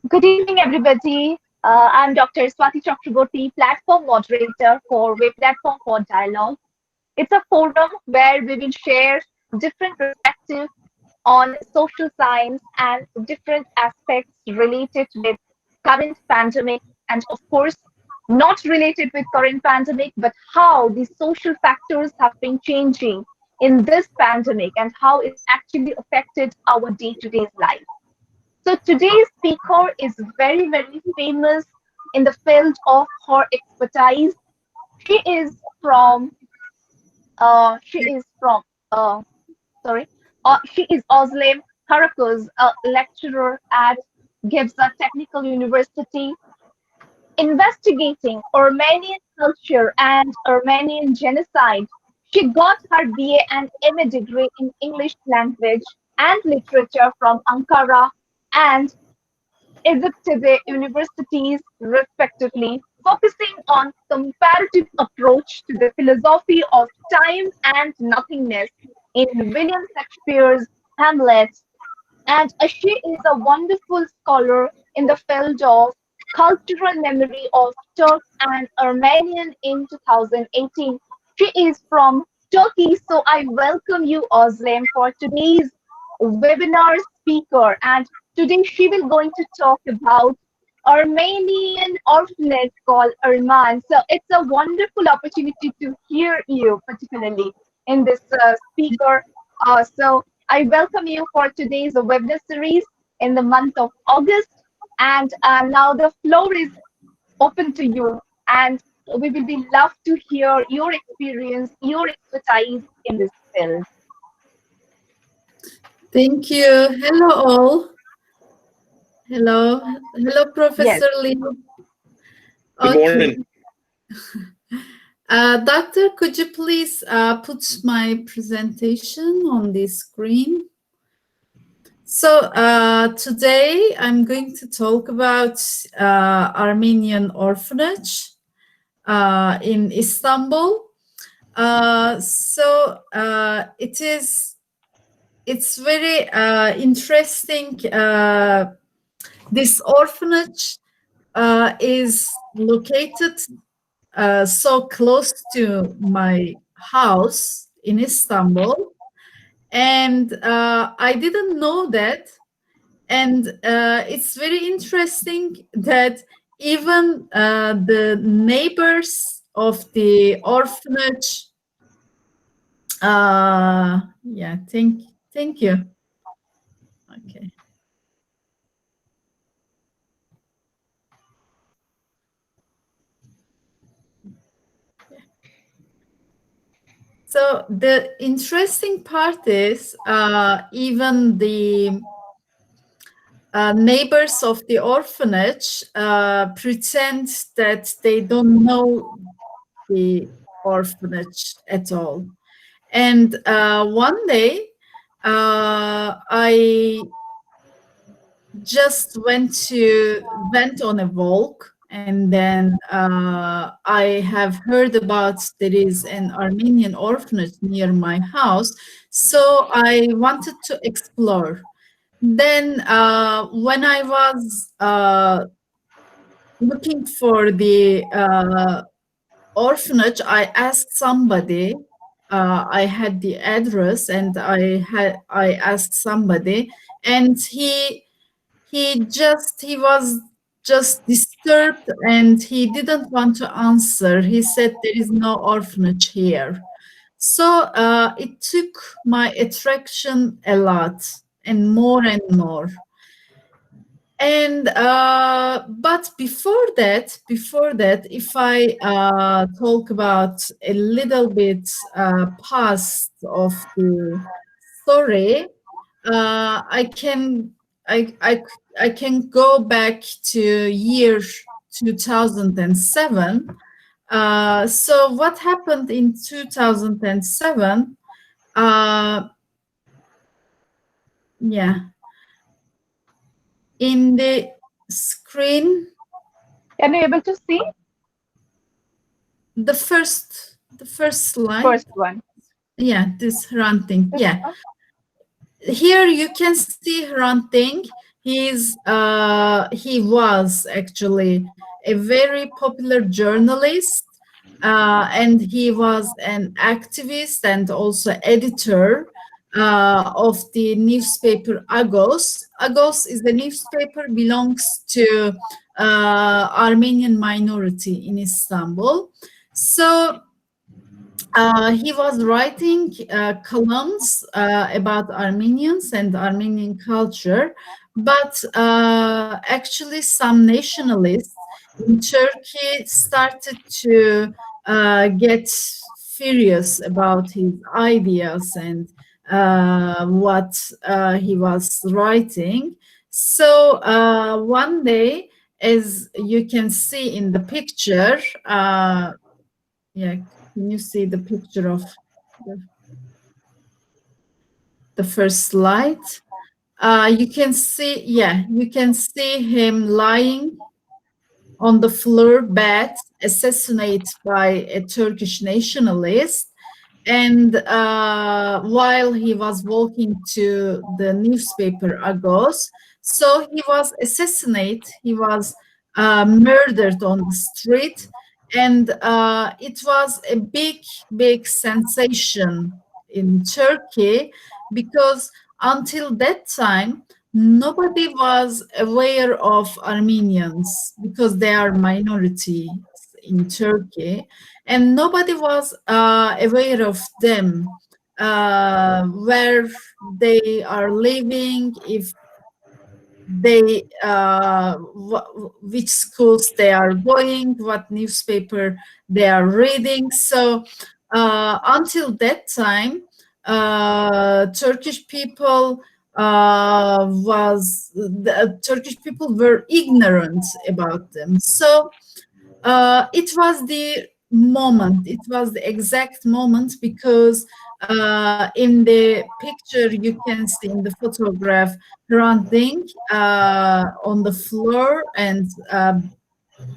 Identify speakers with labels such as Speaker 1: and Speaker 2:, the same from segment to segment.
Speaker 1: Good evening, everybody. I'm Dr. Swati Chakraborty, platform moderator for Web Platform for Dialogue. It's a forum where we will share different perspectives on social science and different aspects related with current pandemic, and of course, not related with current pandemic, but how the social factors have been changing in this pandemic and how it's actually affected our day-to-day life. So today's speaker is very, very famous in the field of her expertise. She is from, she is from, uh, sorry, she is Özlem Karakus, a lecturer at Gebze Technical University, investigating Armenian culture and Armenian genocide. She got her BA and MA degree in English language and literature from Ankara and Gebze universities, respectively, focusing on comparative approach to the philosophy of time and nothingness in William Shakespeare's Hamlet. And she is a wonderful scholar in the field of cultural memory of Turk and Armenian in 2018. She is from Turkey, so I welcome you, Özlem, for today's webinar speaker. And today she will going to talk about Armenian orphanage called Armen. So it's a wonderful opportunity to hear you, particularly in this speaker. So I welcome you for today's webinar series in the month of August. And now the floor is open to you. And we will be love to hear your experience, your expertise in this field.
Speaker 2: Thank you. Hello, all. Hello, Professor
Speaker 1: Yes.
Speaker 2: Lee.
Speaker 3: Good morning.
Speaker 2: Doctor, could you please put my presentation on the screen? So today I'm going to talk about Armenian Orphanage in Istanbul. It's very interesting. This orphanage is located so close to my house in Istanbul, and I didn't know that. And it's very interesting that even the neighbors of the orphanage. Yeah, thank you. Okay. So the interesting part is even the neighbors of the orphanage pretend that they don't know the orphanage at all. And one day I just went on a walk, and then I have heard about there is an Armenian orphanage near my house, so I wanted to explore. Then when I was looking for the orphanage, I asked somebody. I had the address, and I asked somebody, and he was just disturbed, and he didn't want to answer. He said there is no orphanage here. So it took my attraction a lot, and more and more. And but before that, if I talk about a little bit past of the story, I can go back to year 2007. So what happened in 2007? Yeah. In the screen,
Speaker 1: Can you able to see
Speaker 2: the first slide?
Speaker 1: first one?
Speaker 2: Yeah, this Hrant thing. Yeah. Here you can see Hrant thing. He was actually a very popular journalist, and he was an activist and also editor of the newspaper Agos. Agos is the newspaper belongs to Armenian minority in Istanbul. So he was writing columns about Armenians and Armenian culture, but actually some nationalists in Turkey started to get furious about his ideas and what he was writing. So one day, as you can see in the picture, yeah, can you see the picture of the first slide? You can see, yeah, you can see him lying on the floor bed, assassinated by a Turkish nationalist. And while he was walking to the newspaper Agos, so he was assassinated, he was murdered on the street. And it was a big sensation in Turkey because until that time, nobody was aware of Armenians because they are minority in Turkey, and nobody was aware of them, where they are living, if they which schools they are going, what newspaper they are reading. So until that time, Turkish people the Turkish people were ignorant about them. So it was the moment, it was the exact moment, because in the picture you can see in the photograph Hrant on the floor, and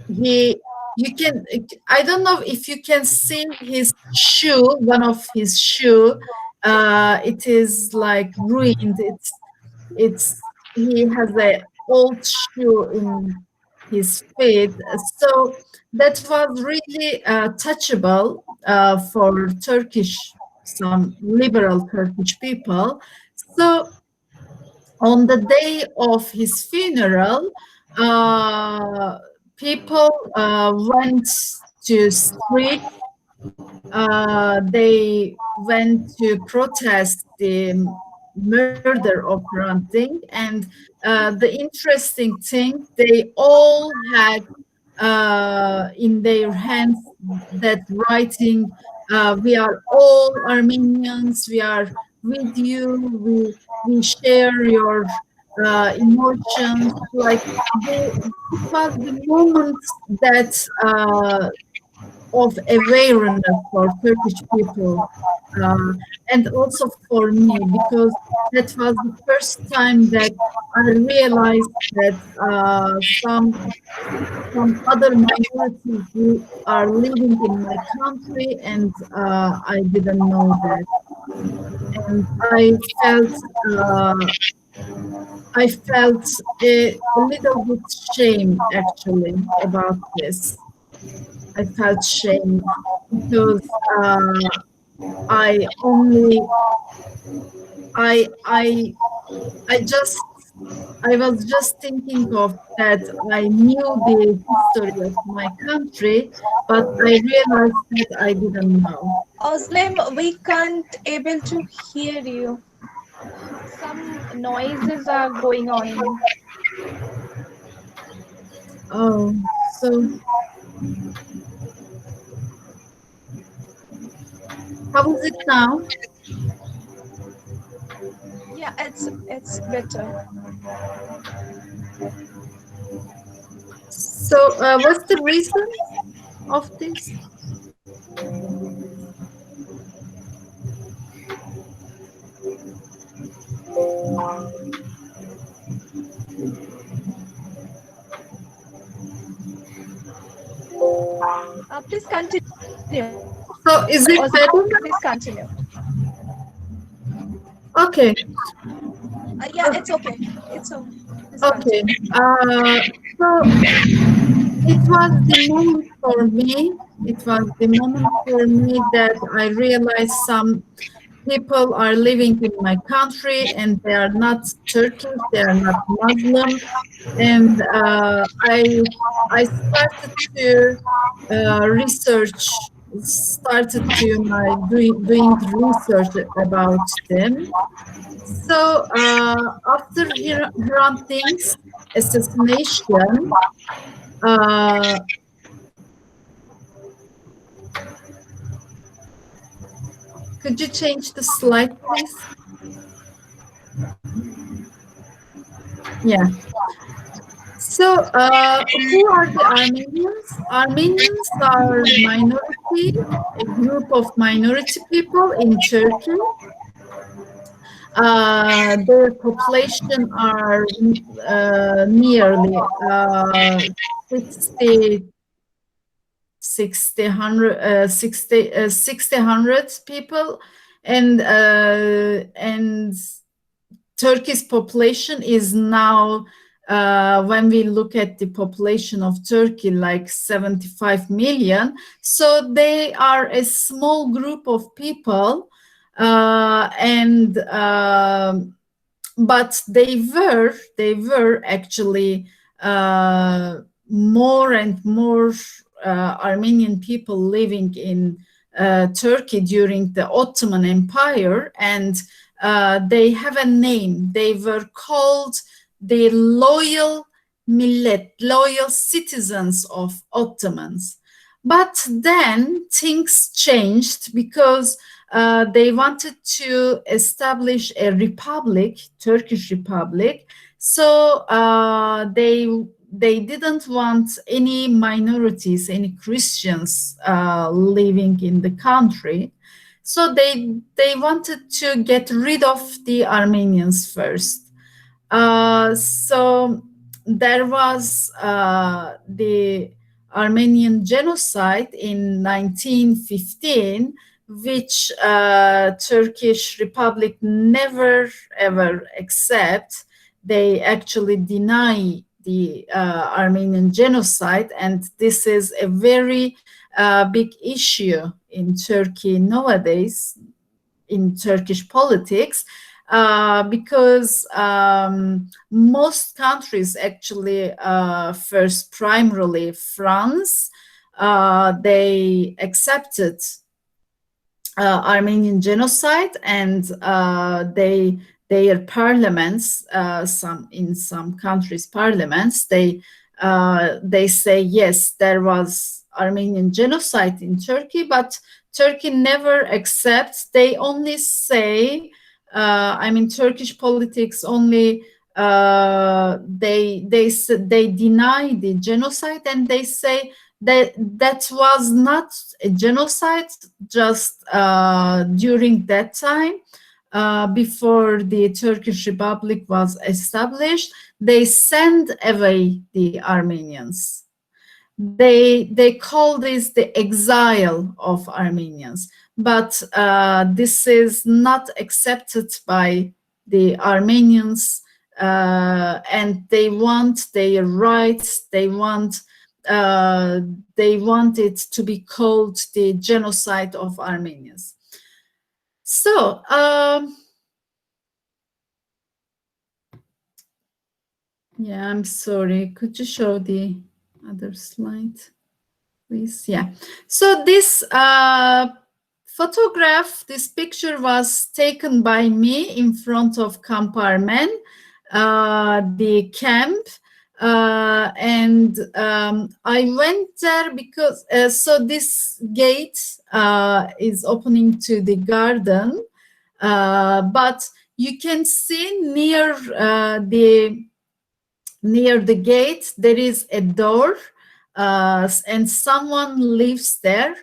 Speaker 2: you can, I don't know if you can see his shoe, one of his shoe, it is like ruined, it's he has a old shoe in his feet. So that was really touchable for Turkish, some liberal Turkish people. So on the day of his funeral, people went to street. They went to protest the murder of Ranting, and the interesting thing, they all had in their hands that writing, "We are all Armenians. We are with you. We share your emotions." Like it was the moment that of awareness for Turkish people, uh, and also for me, because that was the first time that I realized that some other minorities who are living in my country, and I didn't know that, and I felt a little bit shame actually about this. I felt shame because I only I I I just I was just thinking of that I knew the history of my country, but I realized that I didn't know.
Speaker 1: Özlem, we can't able to hear you. Some noises are going on.
Speaker 2: Oh, so how is it now?
Speaker 1: Yeah, it's better.
Speaker 2: So what's the reason of this?
Speaker 1: Please continue.
Speaker 2: So is it
Speaker 1: Özlem,
Speaker 2: better?
Speaker 1: please continue.
Speaker 2: Okay.
Speaker 1: Yeah, it's okay. It's okay.
Speaker 2: Okay. So it was the moment for me. It was the moment for me that I realized some people are living in my country and they are not Turkish, they are not Muslim, and I started to research, started to my doing research about them. So after Hrant Dink's assassination, uh, could you change the slide, please? Yeah. So, who are the Armenians? Armenians are minority, a group of minority people in Turkey. Their population are nearly 60, 60 people, and Turkey's population is now, when we look at the population of Turkey, like 75 million. So they are a small group of people, and but they were actually more and more Armenian people living in Turkey during the Ottoman Empire, and they have a name. They were called the loyal millet, loyal citizens of Ottomans. But then things changed because they wanted to establish a republic, Turkish Republic. So they didn't want any minorities, any Christians living in the country. So they wanted to get rid of the Armenians first. So there was the Armenian Genocide in 1915, which Turkish Republic never ever accept. They actually deny the Armenian Genocide, and this is a very big issue in Turkey nowadays, in Turkish politics, because most countries actually, first primarily France, they accepted Armenian genocide, and their parliaments, in some countries' parliaments, they say yes, there was Armenian genocide in Turkey, but Turkey never accepts. They only say, Turkish politics only. They deny the genocide, and they say that was not a genocide just during that time, before the Turkish Republic was established. They sent away the Armenians. They call this the exile of Armenians, but this is not accepted by the Armenians, and they want their rights. They want it to be called the genocide of Armenians. So, yeah, I'm sorry. Could you show the other slide, please? Yeah. So this photograph, this picture was taken by me in front of Camp Armen, the camp. And I went there because, so this gate is opening to the garden, but you can see near the gate there is a door, and someone lives there.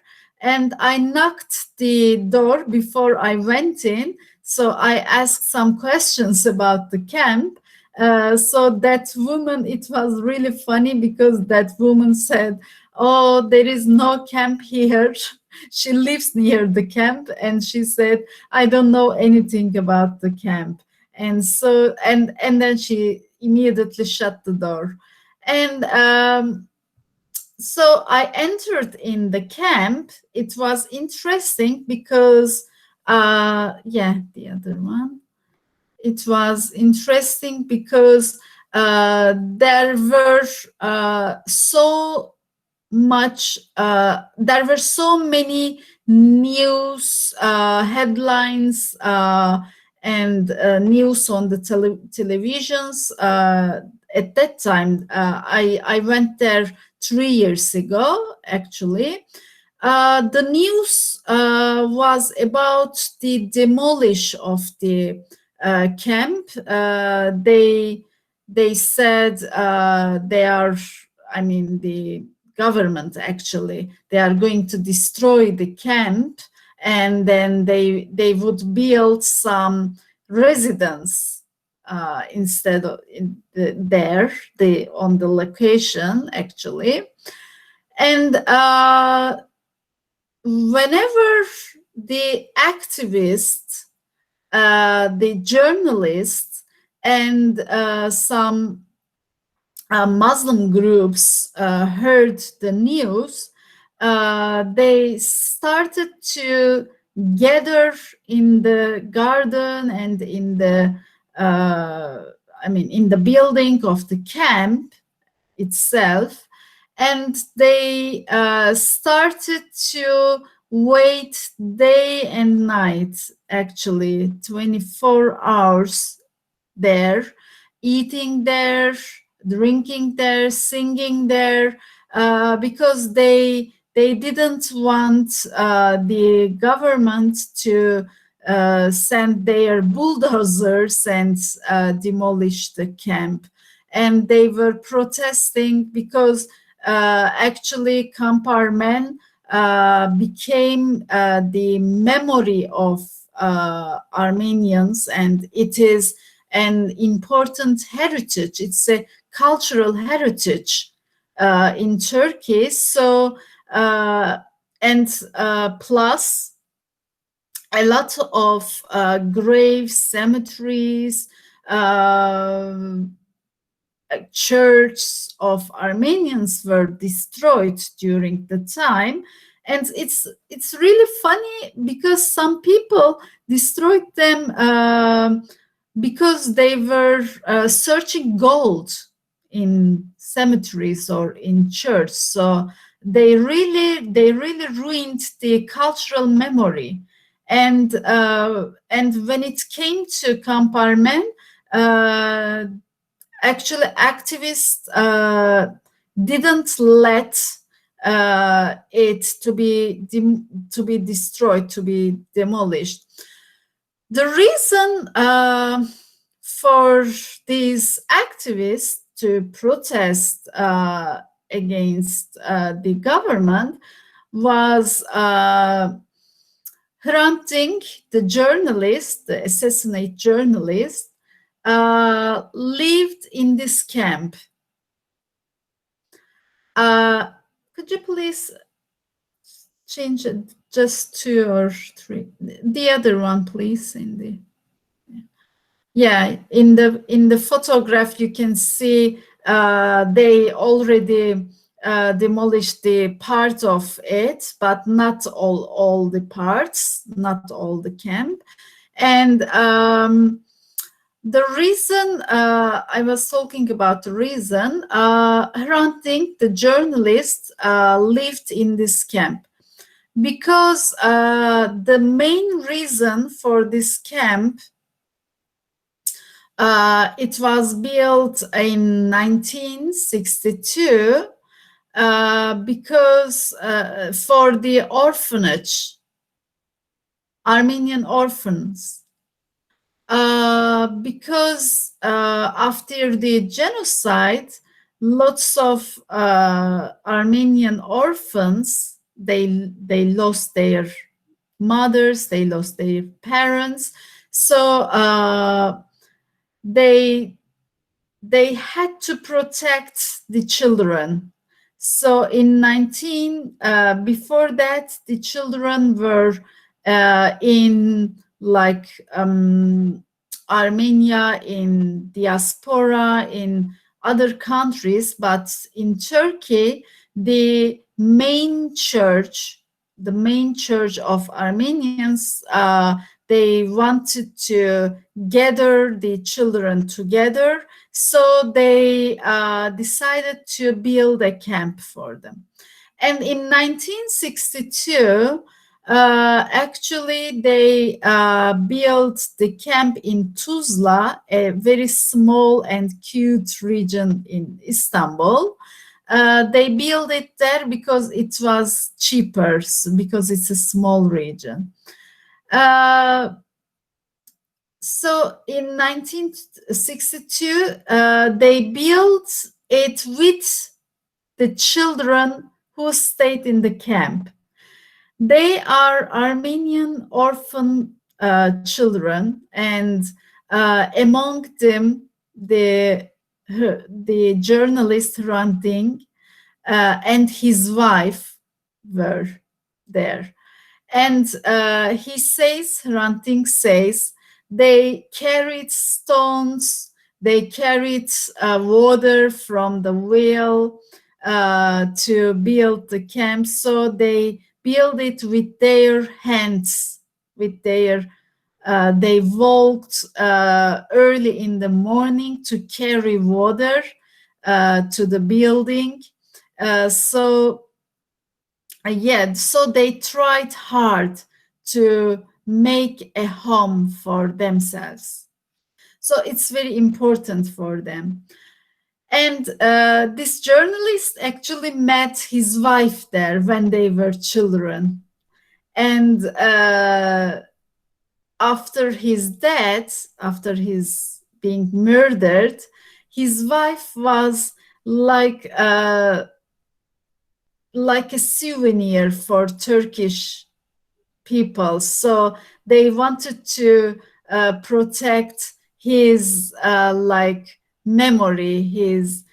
Speaker 2: And I knocked the door before I went in, so I asked some questions about the camp. So that woman, it was really funny because that woman said, "Oh, there is no camp here." She lives near the camp, and she said, "I don't know anything about the camp." And so, and then she immediately shut the door. And so I entered in the camp. It was interesting because, yeah, the other one. It was interesting because there were there were so many news headlines and news on the televisions. At that time, I went there 3 years ago, actually. The news was about the demolish of the camp. They said they are, I mean, the government actually, they are going to destroy the camp, and then they would build some residence instead of on the location actually. And whenever the activists, the journalists, and some Muslim groups heard the news, they started to gather in the garden and in the, in the building of the camp itself, and they started to wait day and night, actually 24 hours there, eating there, drinking there, singing there, because they didn't want the government to send their bulldozers and demolish the camp. And they were protesting because actually Camp Armen became the memory of Armenians, and it is an important heritage. It's a cultural heritage in Turkey. So plus a lot of grave cemeteries, churches of Armenians were destroyed during the time. And it's really funny because some people destroyed them because they were searching gold in cemeteries or in church. So they really ruined the cultural memory. And when it came to Camp Armen, actually activists didn't let it to be destroyed, to be demolished. The reason for these activists to protest against the government was Hrant Dink, the journalist, the assassinated journalist, lived in this camp. Could you please change it just 2 or 3? The other one, please. In the photograph, you can see they already demolished the part of it, but not all the parts, not all the camp. And the reason I was talking about, the reason Hrant Dink, the journalist, lived in this camp, because the main reason for this camp, it was built in 1962 because for the orphanage, Armenian orphans. Because after the genocide, lots of Armenian orphans, they lost their mothers, they lost their parents, so they had to protect the children. So in before that, the children were in like Armenia, in diaspora, in other countries, but in Turkey, the main church of Armenians, they wanted to gather the children together, so they decided to build a camp for them. And in 1962, actually, they built the camp in Tuzla, a very small and cute region in Istanbul. They built it there because it was cheaper, because it's a small region. So in 1962, they built it with the children who stayed in the camp. They are Armenian orphan children, and among them, the journalist Hrant Dink and his wife were there. And he says, Hrant Dink says, they carried stones, they carried water from the well to build the camp. So they build it with their hands, with their they walked early in the morning to carry water to the building. So they tried hard to make a home for themselves. So it's very important for them. And this journalist actually met his wife there when they were children. And after his death, after his being murdered, his wife was like a souvenir for Turkish people. So they wanted to protect his memory, his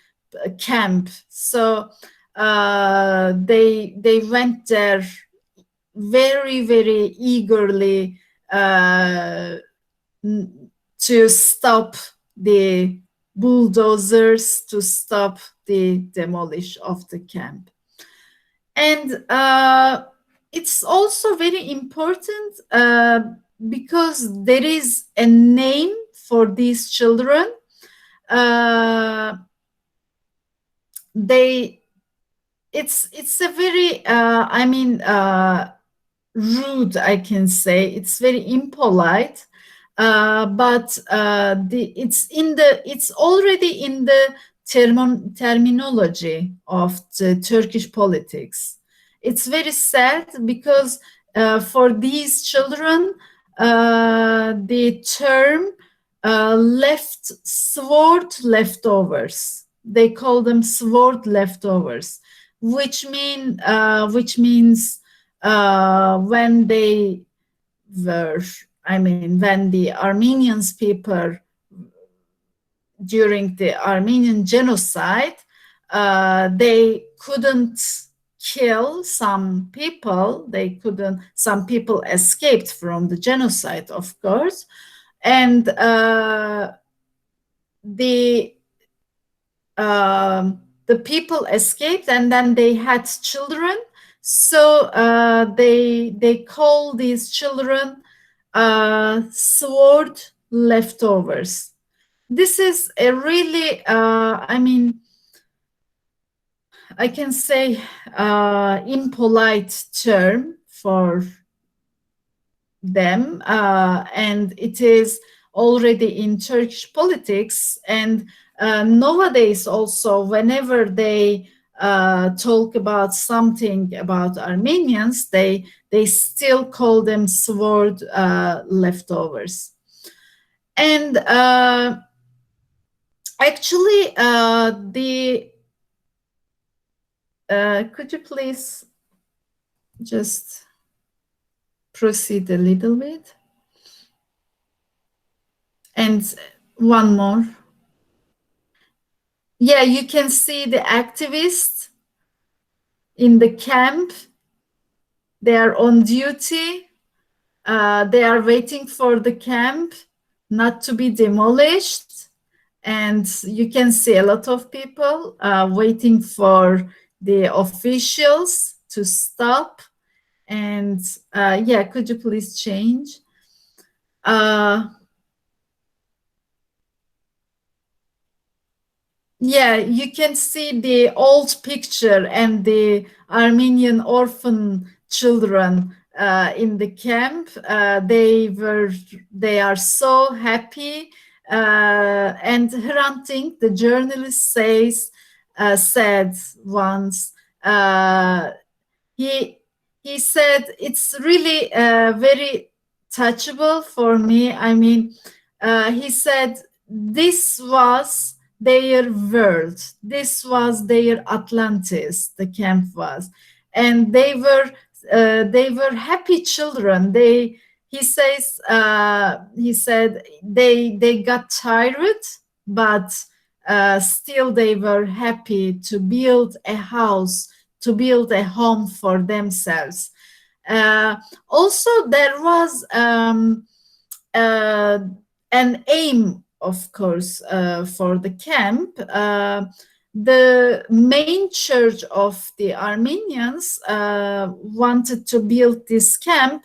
Speaker 2: camp. So they went there very, very eagerly to stop the bulldozers, to stop the demolition of the camp. And it's also very important because there is a name for these children. It's a very rude, I can say. It's very impolite, but it's already in the terminology of the Turkish politics. It's very sad because for these children, the term sword leftovers. They call them sword leftovers, which means when they were, when the Armenians people during the Armenian Genocide, they couldn't kill some people. Some people escaped from the genocide, of course, and the people escaped, and then they had children. So they call these children sword leftovers. This is a really, I can say impolite term for them, and it is already in Turkish politics. And nowadays also, whenever they talk about something about Armenians, they still call them sword leftovers. And actually, could you please just proceed a little bit? And one more. Yeah, you can see the activists in the camp. They are on duty. They are waiting for the camp not to be demolished. And you can see a lot of people waiting for the officials to stop. And yeah, could you please change? Yeah, you can see the old picture and the Armenian orphan children in the camp. They are so happy. And Hrant Dink, the journalist, said once, he he said it's really very touchable for me. I mean, he said this was their world, this was their Atlantis, the camp was, and they were happy children. He said they got tired, but still they were happy to build a house, to build a home for themselves. Also, there was an aim, of course, for the camp. The main church of the Armenians wanted to build this camp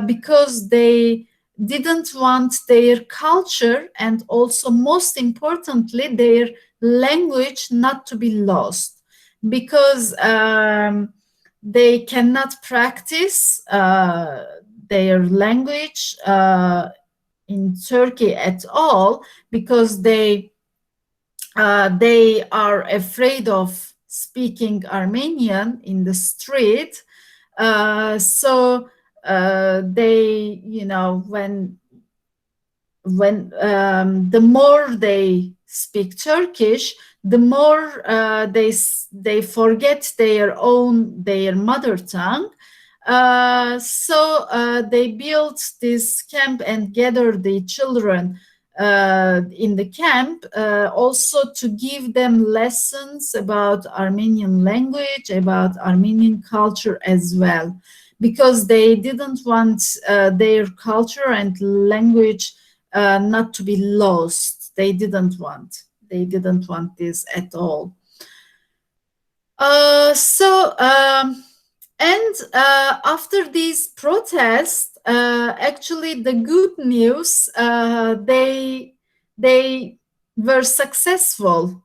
Speaker 2: because they didn't want their culture and also, most importantly, their language not to be lost, because they cannot practice their language in Turkey at all, because they are afraid of speaking Armenian in the street. So they, you know, when the more they speak Turkish, the more they forget their mother tongue. So they built this camp and gathered the children in the camp, also to give them lessons about Armenian language, about Armenian culture as well, because they didn't want their culture and language not to be lost. They didn't want this at all. And after these protests, actually the good news, they were successful.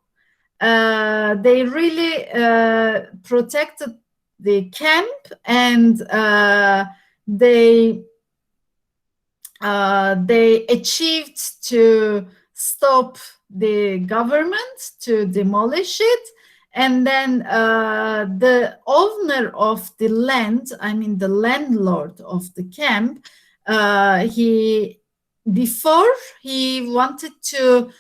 Speaker 2: They really protected the camp, and they achieved to stop the government to demolish it. And then the owner of the land, I mean the landlord of the camp, before he wanted to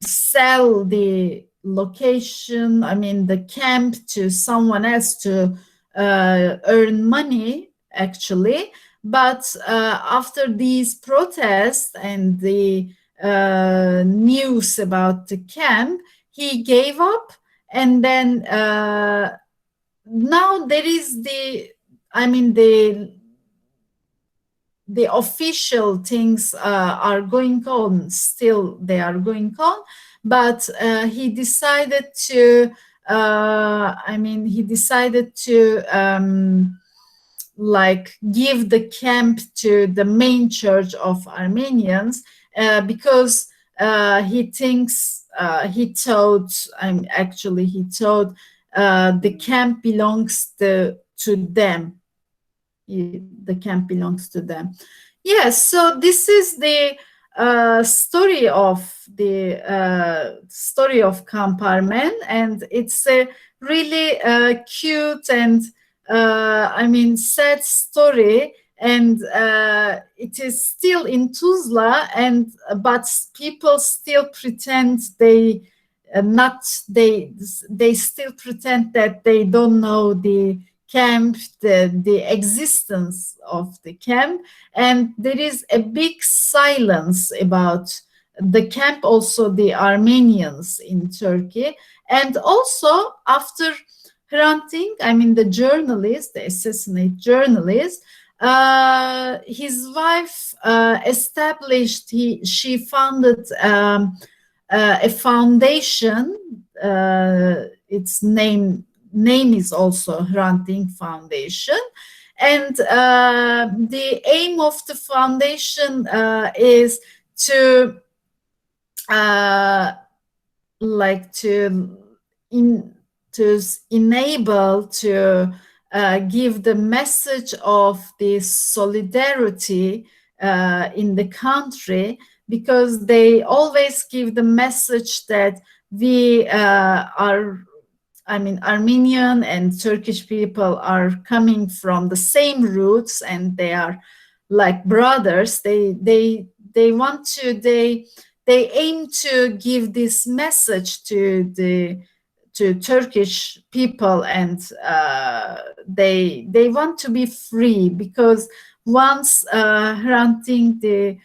Speaker 2: sell the location, I mean the camp, to someone else to earn money, actually. But after these protests and the news about the camp, he gave up. And then now there is the official things are going on, still they are going on, but he decided to like give the camp to the main church of Armenians, because he thought the camp belongs to them. The camp belongs to them. Yes, so this is the story of Camp Armen, and it's a really cute and sad story. And it is still in Tuzla, but people still pretend they still pretend that they don't know the camp, the existence of the camp, and there is a big silence about the camp, also the Armenians in Turkey. And also after Hrant Dink, the journalist, the assassinated journalist, his wife established, she founded a foundation. Its name is also Hrant Dink Foundation. And the aim of the foundation is to enable to give the message of this solidarity in the country, because they always give the message that we Armenian and Turkish people are coming from the same roots, and they are like brothers. They aim to give this message to Turkish people, and they want to be free, because once Hrant Dink, the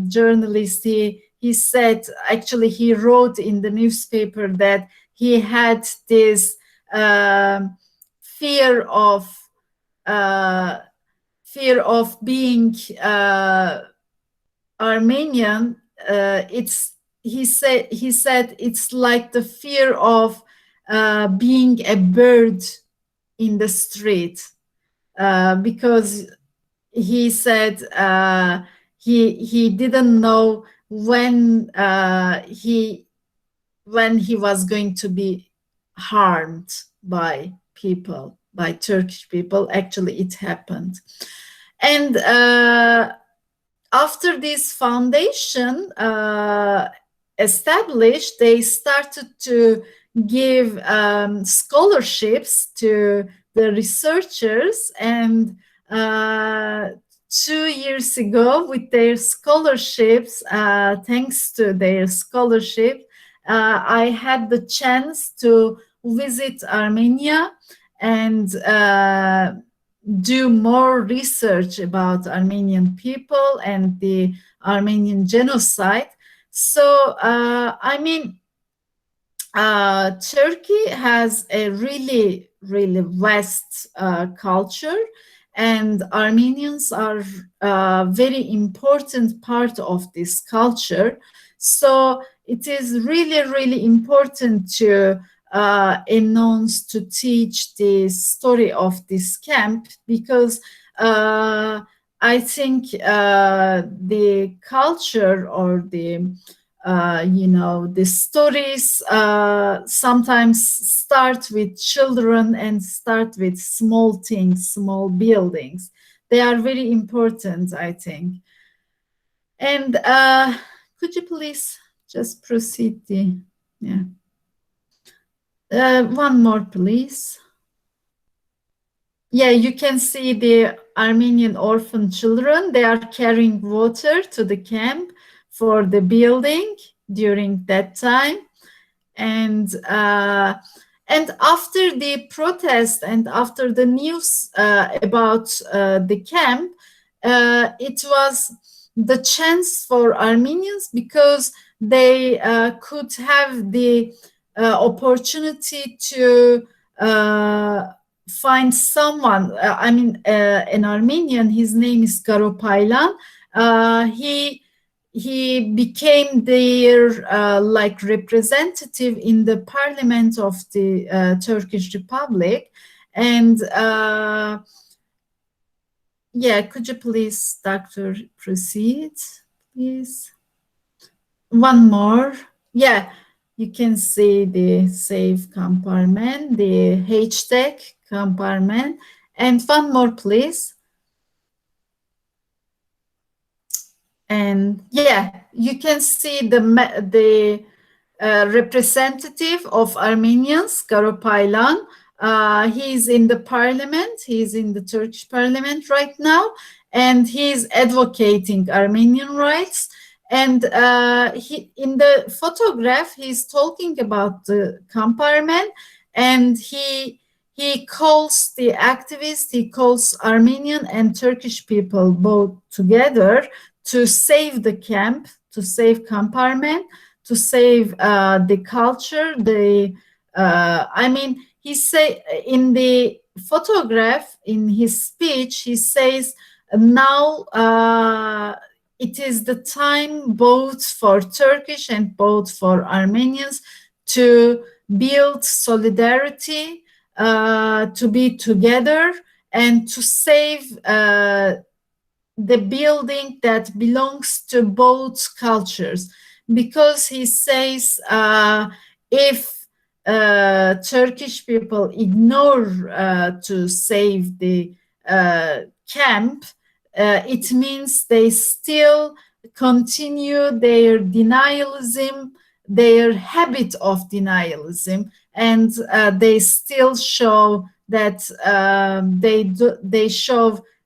Speaker 2: journalist, he said, actually he wrote in the newspaper that he had this fear of being Armenian. He said it's like the fear of being a bird in the street, because he said he didn't know when he was going to be harmed by people, by Turkish people. Actually, it happened. And after this foundation established, they started to give scholarships to the researchers. And 2 years ago, with their scholarships, thanks to their scholarship, I had the chance to visit Armenia and do more research about Armenian people and the Armenian genocide. So, Turkey has a really, really vast culture, and Armenians are a very important part of this culture. So it is really, really important to announce, to teach the story of this camp, because I think the culture, or the the stories sometimes start with children and start with small things, small buildings. They are very important, I think. And could you please just proceed one more, please. Yeah, you can see the Armenian orphan children. They are carrying water to the camp for the building during that time. And after the protest and after the news about the camp, it was the chance for Armenians, because they could have the opportunity to find someone. An Armenian, his name is Garopaylan. He became their representative in the parliament of the Turkish Republic. And yeah, could you please, Doctor, proceed, please? One more. Yeah, you can see the save compartment, the hashtag compartment. And one more, please. And yeah, you can see the representative of Armenians, Garopaylan. He's in the parliament. He's in the Turkish parliament right now, and he's advocating Armenian rights. And in the photograph, he's talking about the compartment, and he calls the activists, he calls Armenian and Turkish people both together to save the camp, to save compartment, to save the culture. he say in the photograph, in his speech, he says, now it is the time both for Turkish and both for Armenians to build solidarity, to be together, and to save the building that belongs to both cultures. Because he says, if Turkish people ignore to save the camp, it means they still continue their denialism, their habit of denialism, and they still show that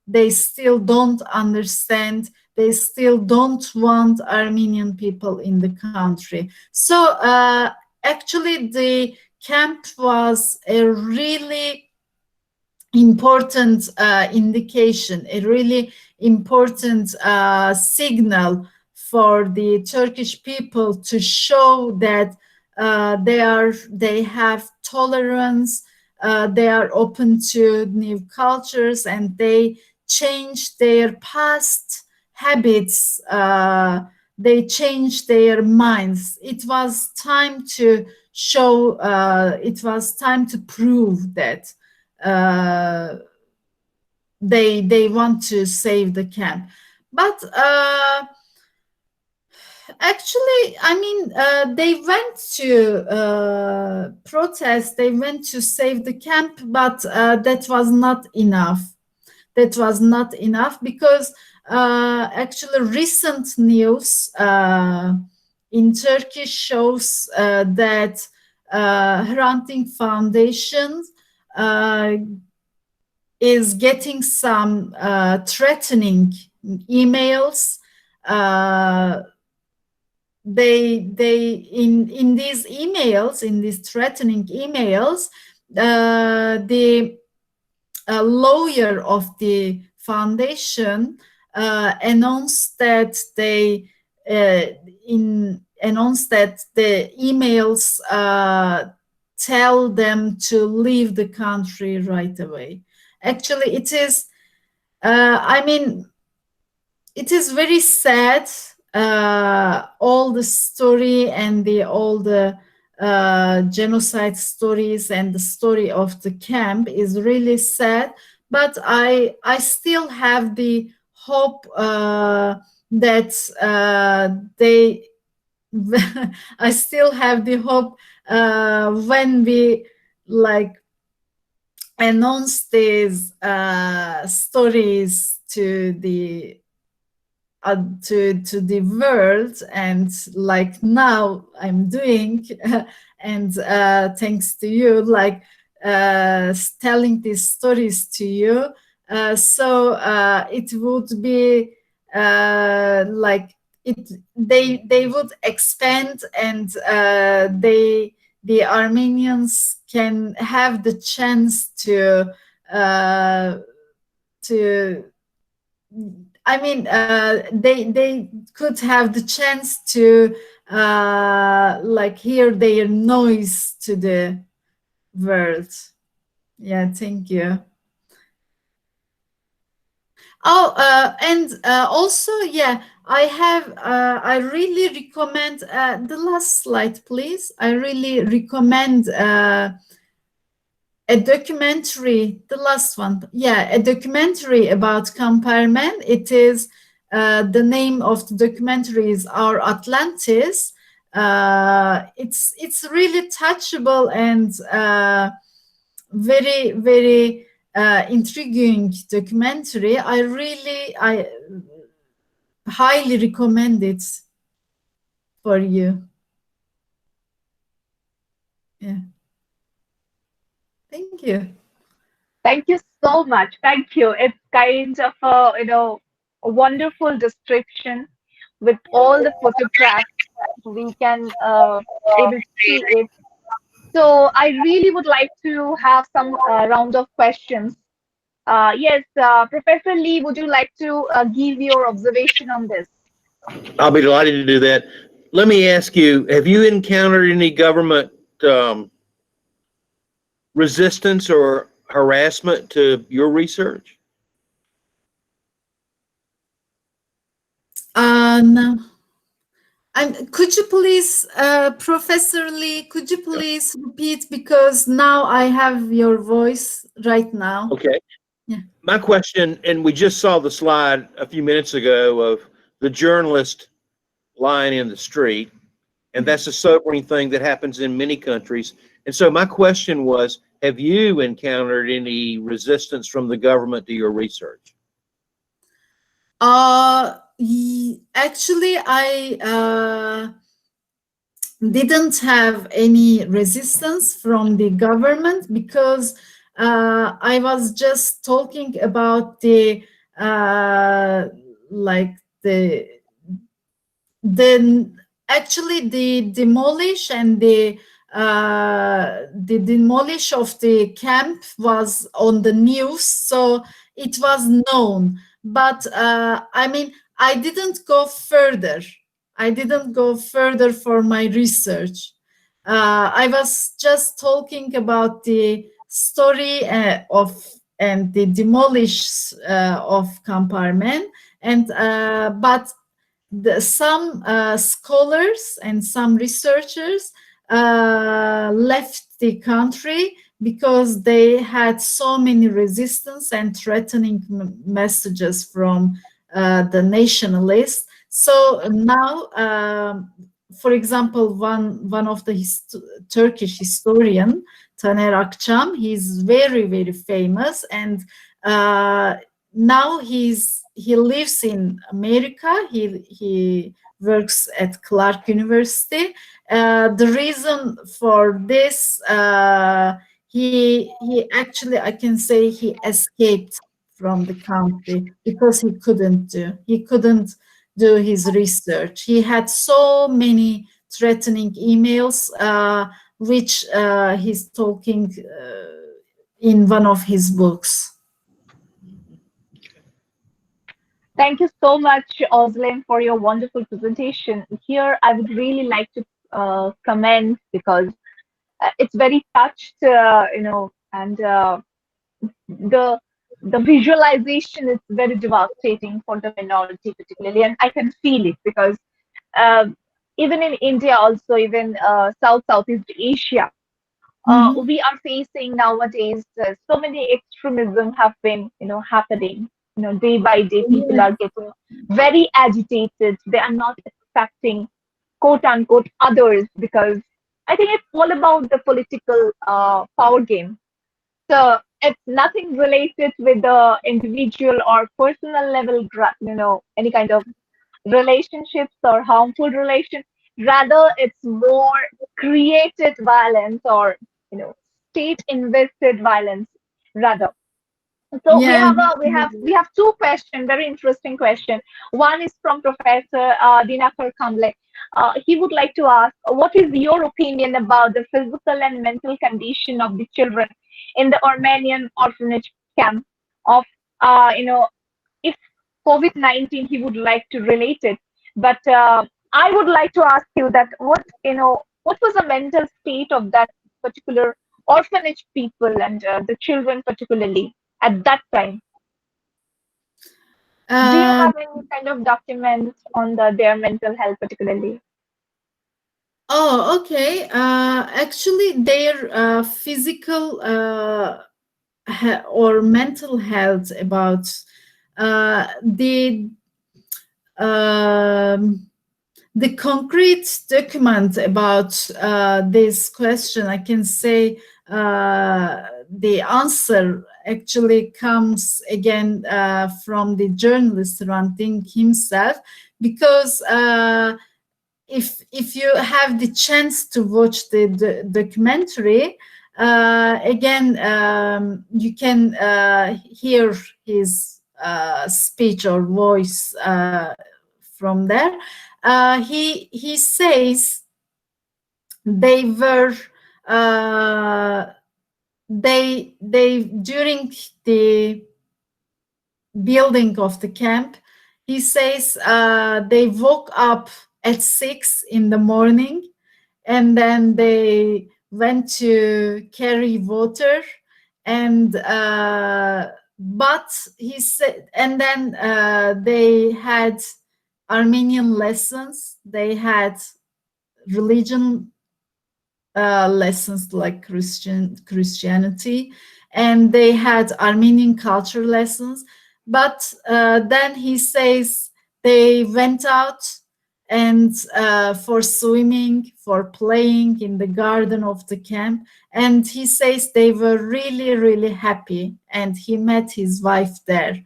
Speaker 2: they still don't understand, they still don't want Armenian people in the country. So actually the camp was a really important indication, a really important signal for the Turkish people to show that they have tolerance, they are open to new cultures, and they change their past habits, they change their minds. It was time to show, it was time to prove that they want to save the camp. But actually, I mean, they went to protest, they went to save the camp, but that was not enough. That was not enough because actually recent news in Turkey shows that Hrant Dink Foundation is getting some threatening emails. They in these emails, in these threatening emails, the lawyer of the foundation announced that announced that the emails tell them to leave the country right away. Actually, it is, I mean, it is very sad. All the story and all the genocide stories and the story of the camp is really sad. But I still have the hope that they. I still have the hope when we announce these stories to the world, and like now I'm doing, and thanks to you, telling these stories to you. So it would be they would expand, and the Armenians can have the chance to I mean, they could have the chance to hear their noise to the world. Yeah, thank you. Oh, and also, yeah, I really recommend the last slide, please. I really recommend a documentary, the last one. Yeah, a documentary about Camp Armen. It is, the name of the documentary is Our Atlantis. It's really touchable and very, very intriguing documentary. I highly recommend it for you. Yeah. Thank you.
Speaker 1: Thank you so much. Thank you. It's kind of a wonderful description with all the photographs. We can able to see it. So I really would like to have some round of questions. Yes, Professor Lee, would you like to give your observation on this?
Speaker 3: I'll be delighted to do that. Let me ask you, have you encountered any government resistance or harassment to your research?
Speaker 2: No. And could you please, Professor Lee, could you please repeat, because now I have your voice right now.
Speaker 3: Okay.
Speaker 2: Yeah.
Speaker 3: My question, and we just saw the slide a few minutes ago of the journalist lying in the street, and that's a sobering thing that happens in many countries. And so my question was, have you encountered any resistance from the government to your research?
Speaker 2: Actually, I didn't have any resistance from the government, because I was just talking about the like the actually the demolish and the demolish of the camp was on the news, so it was known. But I mean, I didn't go further. I didn't go further for my research. I was just talking about the story of and the demolish of Camp Armen, and but some scholars and some researchers left the country because they had so many resistance and threatening messages from the nationalists. So now, for example, one of the Turkish historian, Taner Akçam, he's very famous, and now he lives in America. He works at Clark University. The reason for this, he actually, I can say, he escaped from the country because he couldn't do his research. He had so many threatening emails, which he's talking in one of his books.
Speaker 1: Thank you so much, Özlem, for your wonderful presentation. Here, I would really like to comment, because it's very touched, and the visualization is very devastating for the minority, particularly, and I can feel it, because uh, even in India, also even Southeast Asia, we are facing nowadays so many extremism have been happening. Day by day, people are getting very agitated. They are not expecting, quote unquote, others, because I think it's all about the political power game. So it's nothing related with the individual or personal level, any kind of relationships or harmful relation. Rather, it's more created violence, or state invested violence, rather. So we
Speaker 2: Yeah.
Speaker 1: have two questions, very interesting question. One is from Professor Dinakar Kamble. He would like to ask, what is your opinion about the physical and mental condition of the children in the Armenian orphanage camp? Of if COVID-19, he would like to relate it, but I would like to ask you that what was the mental state of that particular orphanage people and the children particularly at that time? Do you have any kind of documents on their mental health particularly?
Speaker 2: Oh, okay. Actually, their physical or mental health about the concrete document about this question, I can say the answer actually comes again from the journalist Ranting himself, because if you have the chance to watch the documentary, again, you can hear his speech or voice from there. He says they were they during the building of the camp, he says they woke up at 6 in the morning, and then they went to carry water, and but he said, and then they had Armenian lessons, they had religion lessons like Christianity, and they had Armenian culture lessons. But then he says they went out and for swimming, for playing in the garden of the camp. And he says they were really, really happy. And he met his wife there.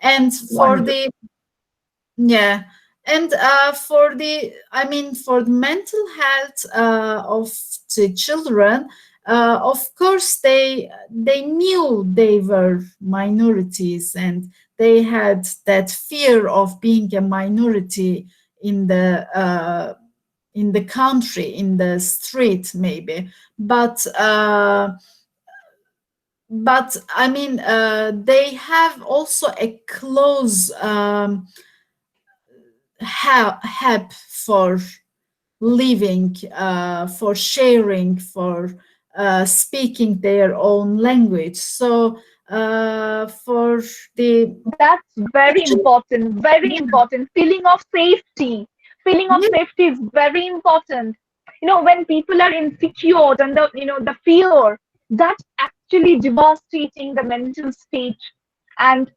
Speaker 2: And for
Speaker 1: Wonderful.
Speaker 2: the yeah, and for the, I mean, for the mental health of the children, of course, they knew they were minorities, and they had that fear of being a minority in the country, in the street, maybe. But I mean, they have also a close. Help for living, for sharing, for speaking their own language. So for the
Speaker 1: That's very important, very important. Feeling of safety. Feeling of
Speaker 2: yeah,
Speaker 1: safety is very important. When people are insecure and the fear, that's actually devastating the mental state. And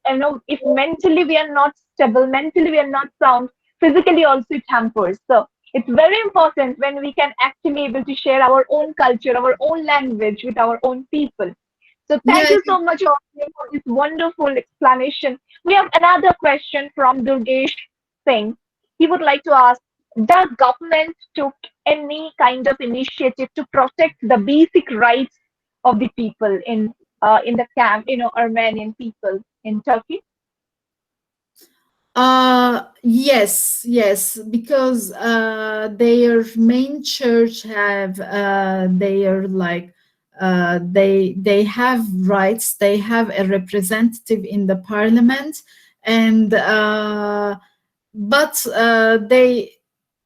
Speaker 1: if mentally we are not stable, mentally we are not sound, physically also it hampers. So it's very important when we can actually able to share our own culture, our own language with our own people. So thank
Speaker 2: yeah,
Speaker 1: you so much, Armen, for this wonderful explanation. We have another question from Durgesh Singh. He would like to ask, does government took any kind of initiative to protect the basic rights of the people in the camp, Armenian people in Turkey?
Speaker 2: yes, because their main church have their like they have rights. They have a representative in the parliament, and but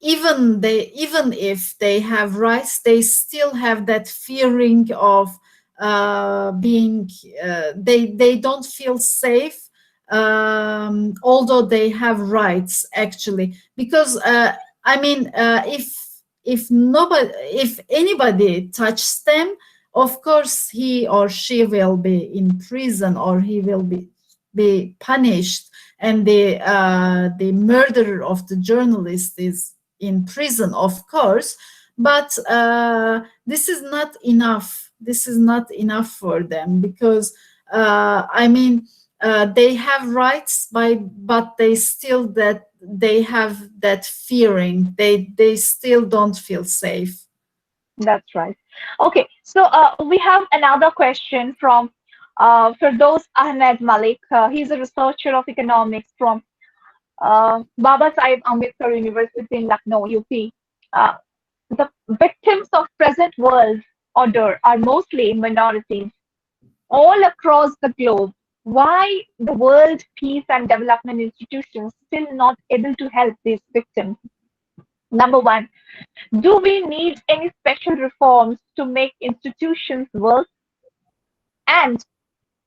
Speaker 2: even if they have rights, they still have that fearing of being. They don't feel safe, although they have rights actually, because I mean, if anybody touches them, of course he or she will be in prison, or he will be punished, and the murderer of the journalist is in prison, of course. But this is not enough. This is not enough for them, because I mean, they have rights, but they have that fearing. They still don't feel safe.
Speaker 1: That's right. Okay, so we have another question from Firdaus Ahmed Malik. He's a researcher of economics from Baba Sahib Ambedkar University in Lucknow, UP. Uh, the victims of present world order are mostly minorities all across the globe. Why the World Peace and Development Institutions still not able to help these victims? Number one, do we need any special reforms to make institutions work and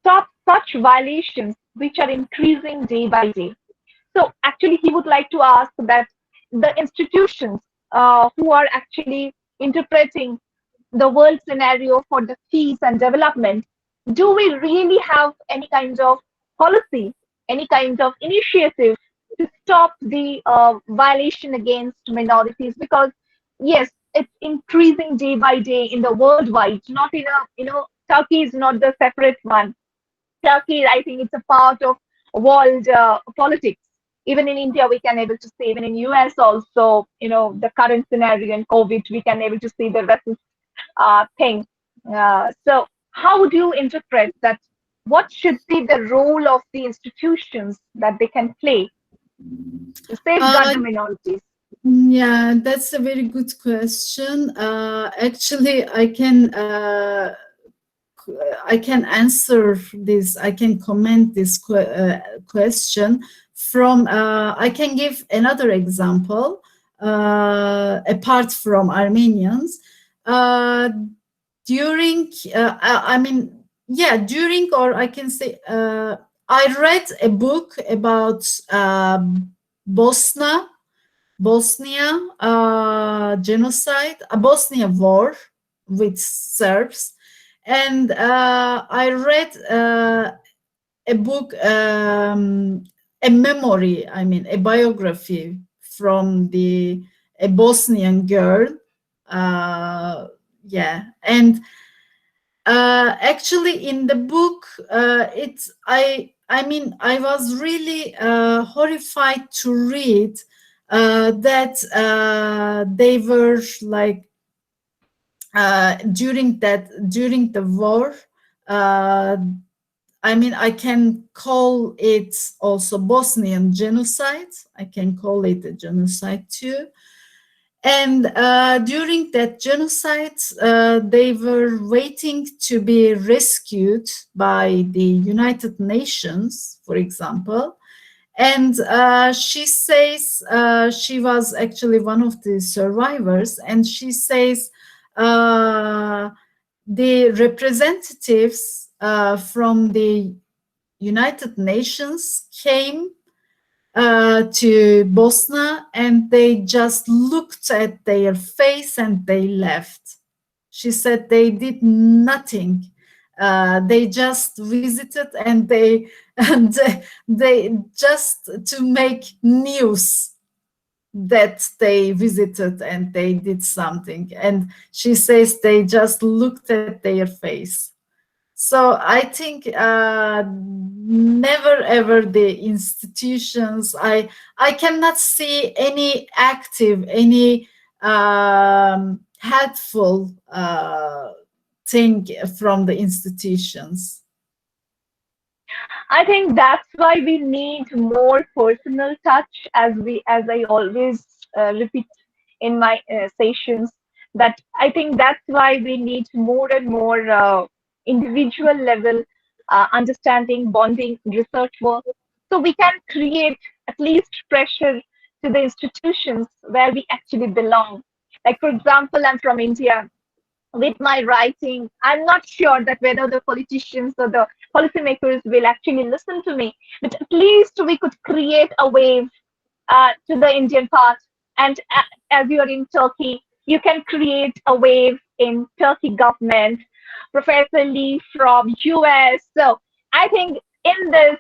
Speaker 1: stop such violations which are increasing day by day? So actually, he would like to ask that the institutions who are actually interpreting the world scenario for the peace and development, do we really have any kind of policy, any kind of initiative to stop the violation against minorities? Because yes, it's increasing day by day in the worldwide, not in a, Turkey is not the separate one. Turkey, I think it's a part of world politics. Even in India, we can able to see, even in US also, the current scenario in COVID, we can able to see the racist thing. So how would you interpret that? What should be the role of the institutions that they can play to safeguard
Speaker 2: Uh,
Speaker 1: the minorities?
Speaker 2: yeah, that's a very good question. Actually, I can answer this. I can comment this question from. I can give another example apart from Armenians. during I mean, yeah, during, or I can say, I read a book about Bosnia Bosnia genocide, a Bosnia war with Serbs, and I read a book, a memory, I mean, a biography from a Bosnian girl. Yeah, and actually, in the book, it's I mean, I was really horrified to read that they were like during the war. Uh, I mean, I can call it also Bosnian genocide. I can call it a genocide too. And during that genocide, they were waiting to be rescued by the United Nations, for example. And she says she was actually one of the survivors, and she says the representatives from the United Nations came to Bosnia, and they just looked at their face and they left. She said they did nothing. They just visited, and they and they just to make news that they visited and they did something. And she says they just looked at their face. So I think never ever the institutions. I cannot see any active, any helpful thing from the institutions.
Speaker 1: I think that's why we need more personal touch, as I always repeat in my sessions. That I think that's why we need more and more individual level understanding, bonding, research work, so we can create at least pressure to the institutions where we actually belong. Like for example, I'm from India. With my writing, I'm not sure that whether the politicians or the policymakers will actually listen to me, but at least we could create a wave to the Indian part. And as you're in Turkey, you can create a wave in Turkey government, Professor Lee from US. So I think in this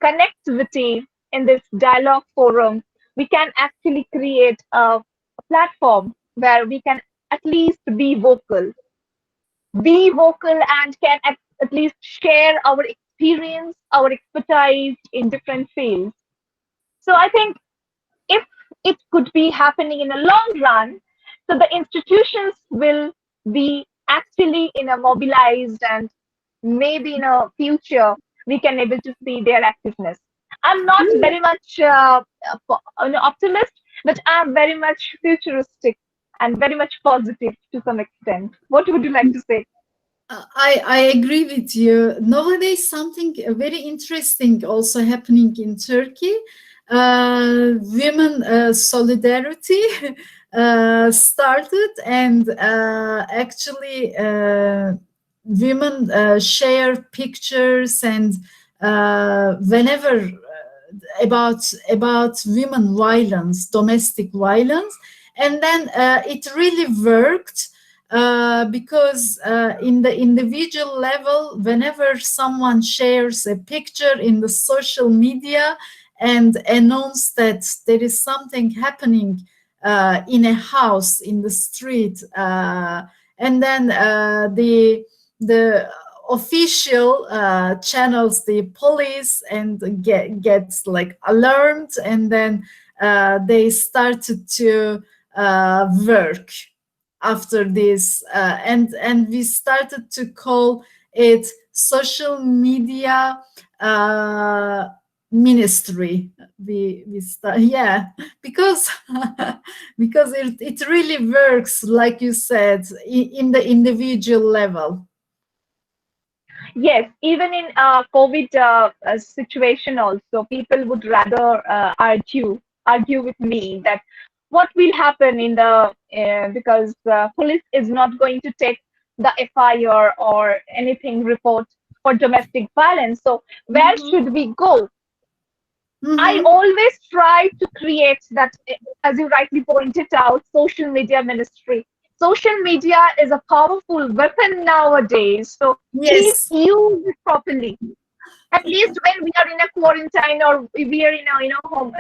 Speaker 1: connectivity, in this dialogue forum, we can actually create a platform where we can at least be vocal and can at least share our experience, our expertise in different fields. So I think if it could be happening in a long run, so the institutions will be actually in a mobilized, and maybe in a future we can able to see their activeness. I'm not very much an optimist, but I'm very much futuristic and very much positive to some extent. What would you like to say?
Speaker 2: I agree with you. Nowadays, something very interesting also happening in Turkey. Women solidarity started, and actually, women share pictures, and whenever about women violence, domestic violence, and then it really worked because in the individual level, whenever someone shares a picture in the social media and announce that there is something happening in a house, in the street, and then the official channels the police and gets like alarmed, and then they started to work after this, and we started to call it social media ministry. We start, yeah, because because it really works, like you said, in the individual level.
Speaker 1: Yes, even in COVID situation also, people would rather argue with me that what will happen in the because police is not going to take the FIR or anything report for domestic violence. So where
Speaker 2: Mhm.
Speaker 1: should we go? I
Speaker 2: Mhm.
Speaker 1: always try to create that, as you rightly pointed out, social media ministry. Social media is a powerful weapon nowadays. So please
Speaker 2: Yes.
Speaker 1: use it properly. At least when we are in a quarantine or we are in a home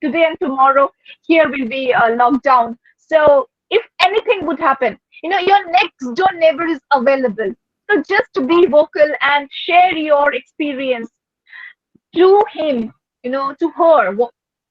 Speaker 1: today and tomorrow, here will be a lockdown. So if anything would happen, your next door neighbor is available. So just be vocal and share your experience to him, to her,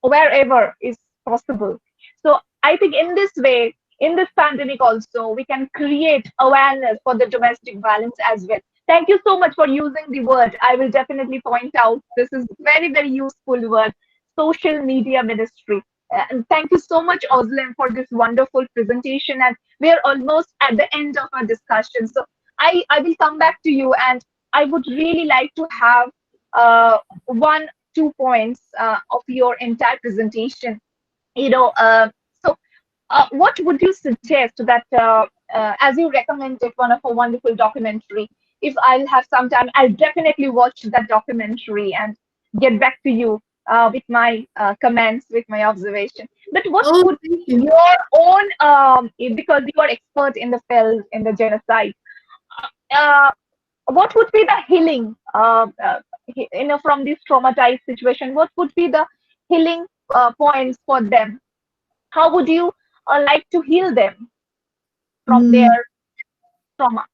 Speaker 1: wherever is possible. So I think in this way, in this pandemic also, we can create awareness for the domestic violence as well. Thank you so much for using the word. I will definitely point out this is very, very useful word, social media ministry. And thank you so much, Özlem, for this wonderful presentation. And we're almost at the end of our discussion. So I will come back to you, and I would really like to have uh, 1 2 points of your entire presentation. You know, uh, so what would you suggest that, as you recommended one of a wonderful documentary, if I'll have some time, I'll definitely watch that documentary and get back to you with my comments, with my observation. But what
Speaker 2: Oh,
Speaker 1: would
Speaker 2: thank
Speaker 1: be
Speaker 2: you.
Speaker 1: your own, because you are expert in the field, in the genocide, uh, what would be the healing, from this traumatized situation? What would be the healing points for them? How would you like to heal them from their
Speaker 2: Mm,
Speaker 1: trauma?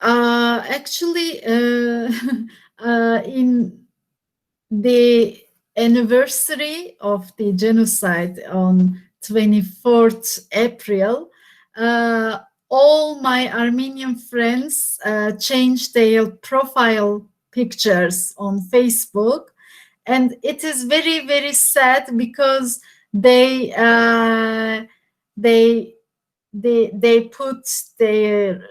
Speaker 2: actually, in the anniversary of the genocide on 24th April, uh, all my Armenian friends changed their profile pictures on Facebook, and it is very very sad because they uh, they they put their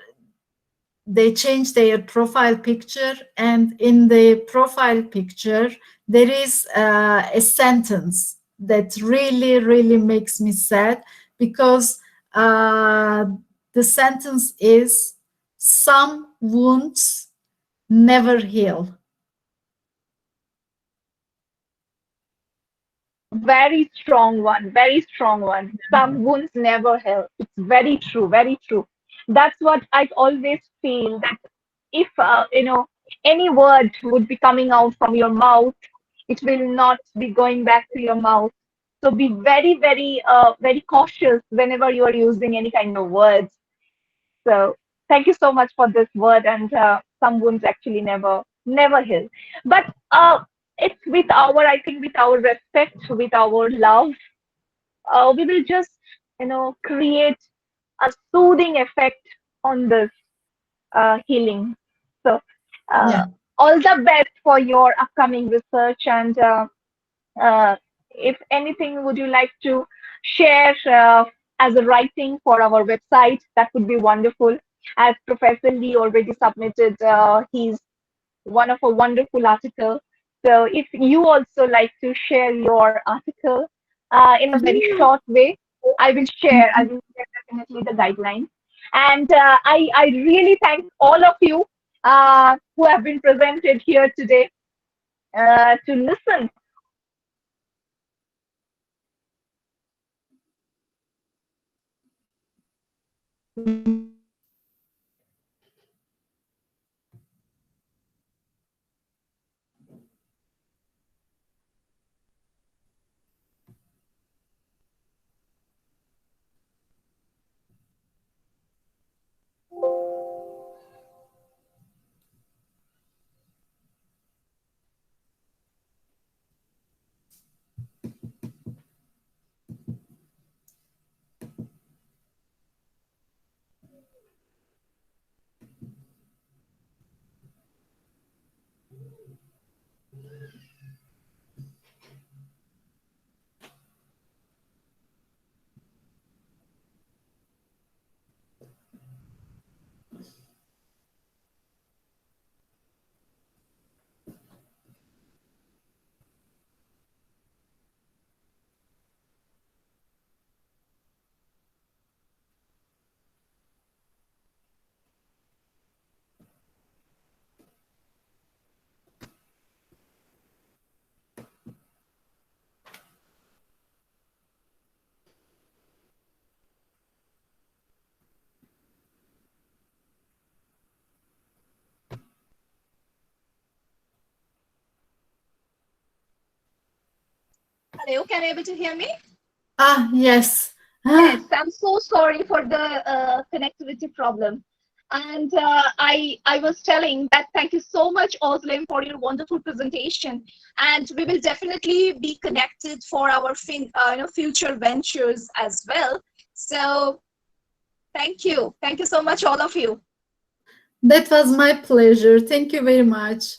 Speaker 2: they change their profile picture, and in the profile picture there is a sentence that really really makes me sad, because uh, the sentence is, some wounds never heal.
Speaker 1: Very strong one, very strong one. Some wounds never heal. It's very true, very true. That's what I always feel, that if any word would be coming out from your mouth, it will not be going back to your mouth. So be very, very, very cautious whenever you are using any kind of words. So thank you so much for this word. And some wounds actually never heal. But it's with our, I think, with our respect, with our love, we will just create a soothing effect on this healing. So
Speaker 2: Yeah.
Speaker 1: uh, all the best for your upcoming research. And uh, if anything, would you like to share as a writing for our website? That would be wonderful. As Professor Lee already submitted, he's one of a wonderful article. So if you also like to share your article in a very short way, I will share. I will share definitely the guidelines. And I really thank all of you who have been presented here today to listen. Hello, can you able to hear me?
Speaker 2: Yes.
Speaker 1: Yes, I'm so sorry for the connectivity problem. And I was telling that thank you so much, Özlem, for your wonderful presentation. And we will definitely be connected for our future ventures as well. So thank you. Thank you so much, all of you.
Speaker 2: That was my pleasure. Thank you very much.